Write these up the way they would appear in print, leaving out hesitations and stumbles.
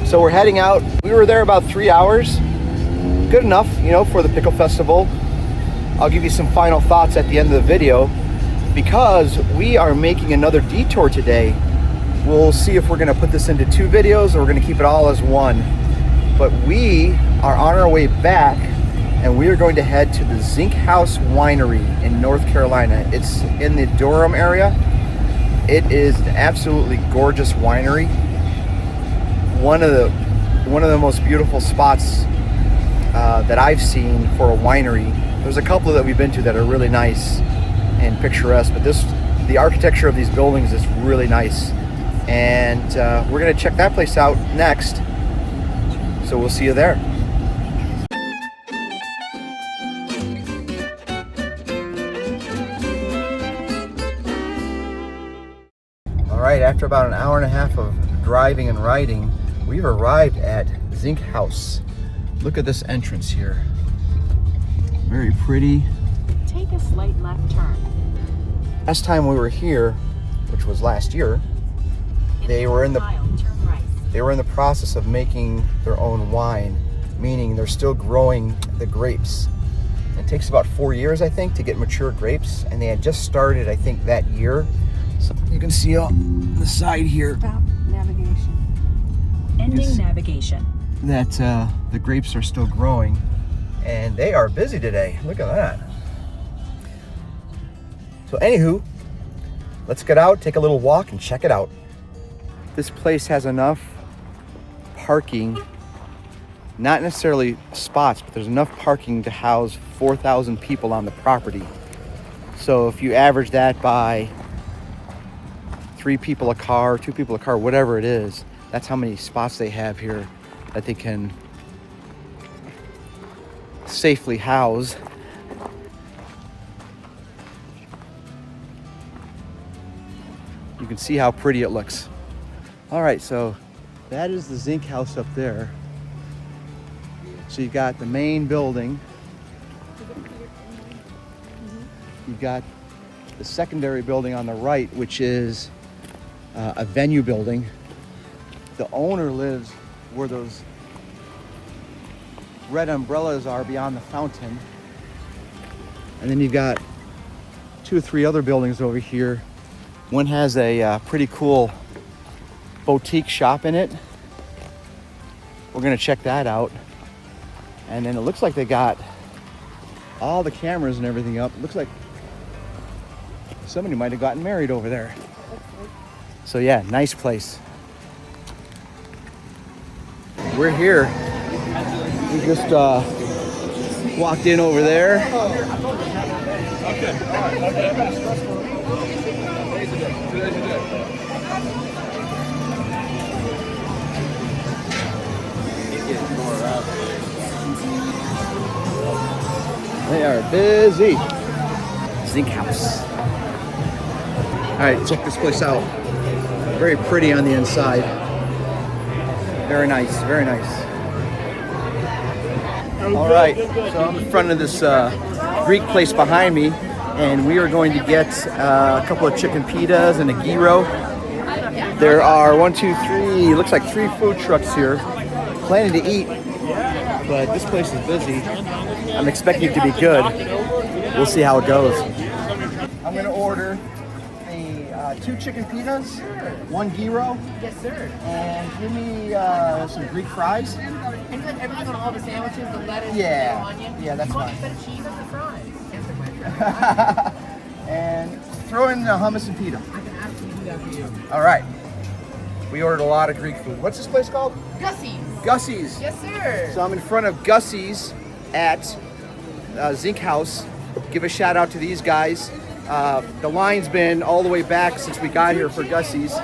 So we're heading out. We were there about 3 hours. Good enough, you know, for the pickle festival. I'll give you some final thoughts at the end of the video. Because we are making another detour today, we'll see if we're gonna put this into 2 videos or we're gonna keep it all as one. But we are on our way back and we are going to head to the Zink House Winery in North Carolina. It's in the Durham area. It is an absolutely gorgeous winery. One of the most beautiful spots that I've seen for a winery. There's a couple that we've been to that are really nice and picturesque, but the architecture of these buildings is really nice. And we're gonna check that place out next. So we'll see you there. All right, after about an hour and a half of driving and riding, we've arrived at Zink House. Look at this entrance here. Very pretty. Take a slight left turn. Last time we were here, which was last year, they were in the process of making their own wine, meaning they're still growing the grapes. It takes about 4 years, I think, to get mature grapes, and they had just started, I think, that year. So you can see on the side here. Stop navigation. Ending navigation. That the grapes are still growing, and they are busy today. Look at that. So anywho, let's get out, take a little walk, and check it out. This place has enough parking, not necessarily spots, but there's enough parking to house 4,000 people on the property. So if you average that by 3 people a car, 2 people a car, whatever it is, that's how many spots they have here that they can safely house. You can see how pretty it looks. All right, so that is the Zink House up there. So you've got the main building. You've got the secondary building on the right, which is a venue building. The owner lives where those red umbrellas are beyond the fountain. And then you've got 2 or 3 other buildings over here. One has a pretty cool boutique shop in it. We're gonna check that out. And then it looks like they got all the cameras and everything up. It looks like somebody might have gotten married over there. So yeah, nice place. We're here. We just walked in over there. They are busy. Zink House. All right, check this place out. Very pretty on the inside. Very nice, very nice. All right, so I'm in front of this Greek place behind me, and we are going to get a couple of chicken pitas and a gyro. There are 1, 2, 3, looks like 3 food trucks here. Planning to eat, but this place is busy. I'm expecting it to be good. We'll see how it goes. I'm gonna order a 2 chicken pitas, 1 gyro. Yes, sir. And give me some Greek fries. And everything on all the sandwiches, the lettuce, Yeah. the onion. Yeah, that's fine. The cheese on the fries. Answer my question. And throw in the hummus and pita. I can absolutely do that for you. All right. We ordered a lot of Greek food. What's this place called? Gussie's. Gussie's. Yes, sir. So I'm in front of Gussie's at Zink House. Give a shout out to these guys. The line's been all the way back since we got here for Gussie's.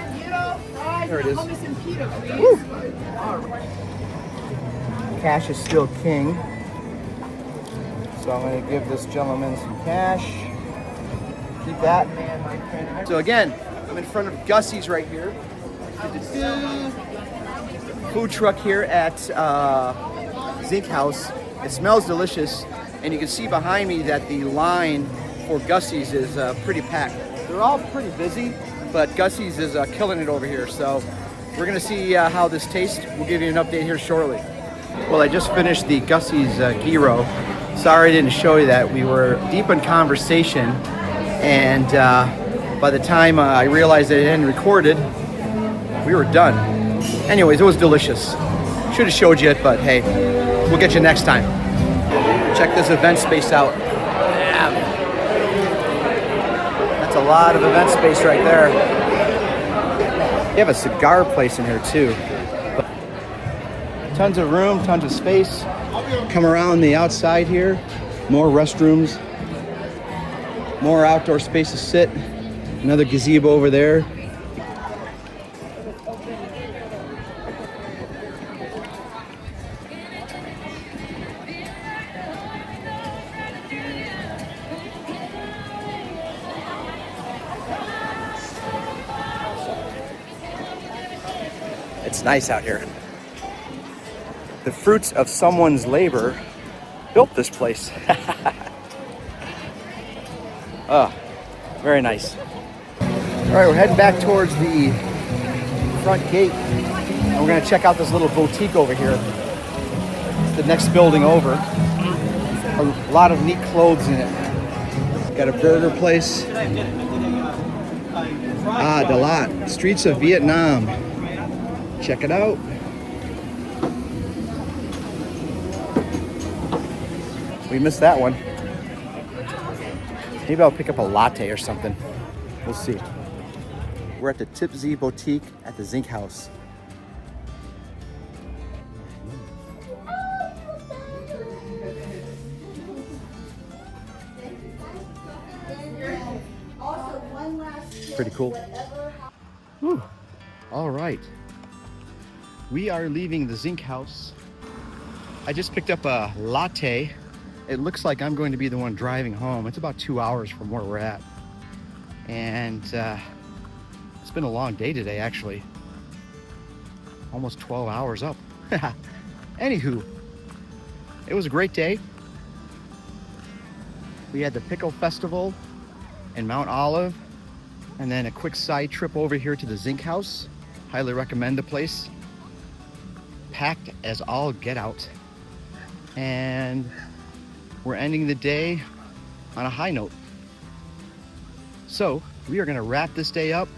There it is. Hummus and pita, please. Woo. All right. Cash is still king. So I'm going to give this gentleman some cash. Keep that. So again, I'm in front of Gussie's right here. Food truck here at Zink House. It smells delicious, and you can see behind me that the line for Gussie's is pretty packed. They're all pretty busy, but Gussie's is killing it over here. So We're gonna see how this tastes. We'll give you an update here shortly. Well, I just finished the Gussie's gyro. Sorry I didn't show you that. We were deep in conversation, and by the time I realized that it hadn't recorded, we were done. Anyways, it was delicious. Should have showed you it, but hey, we'll get you next time. Check this event space out. Damn. That's a lot of event space right there. You have a cigar place in here too. Tons of room, tons of space. Come around the outside here. More restrooms. More outdoor space to sit. Another gazebo over there. It's nice out here. The fruits of someone's labor built this place. Oh, very nice. All right, we're heading back towards the front gate. And we're gonna check out this little boutique over here. It's the next building over. A lot of neat clothes in it. Got a burger place. Ah, Dalat, Streets of Vietnam. Check it out. We missed that one. Maybe I'll pick up a latte or something. We'll see. We're at the Tip Z Boutique at the Zink House. Pretty cool. Whew. All right. We are leaving the Zink House. I just picked up a latte. It looks like I'm going to be the one driving home. It's about 2 hours from where we're at. And it's been a long day today, actually. Almost 12 hours up. Anywho, it was a great day. We had the Pickle Festival in Mount Olive, and then a quick side trip over here to the Zink House. Highly recommend the place. Packed as all get out. And we're ending the day on a high note. So we are gonna wrap this day up,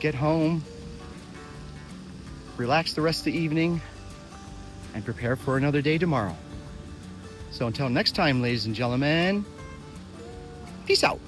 get home, relax the rest of the evening, and prepare for another day tomorrow. So until next time, ladies and gentlemen, peace out.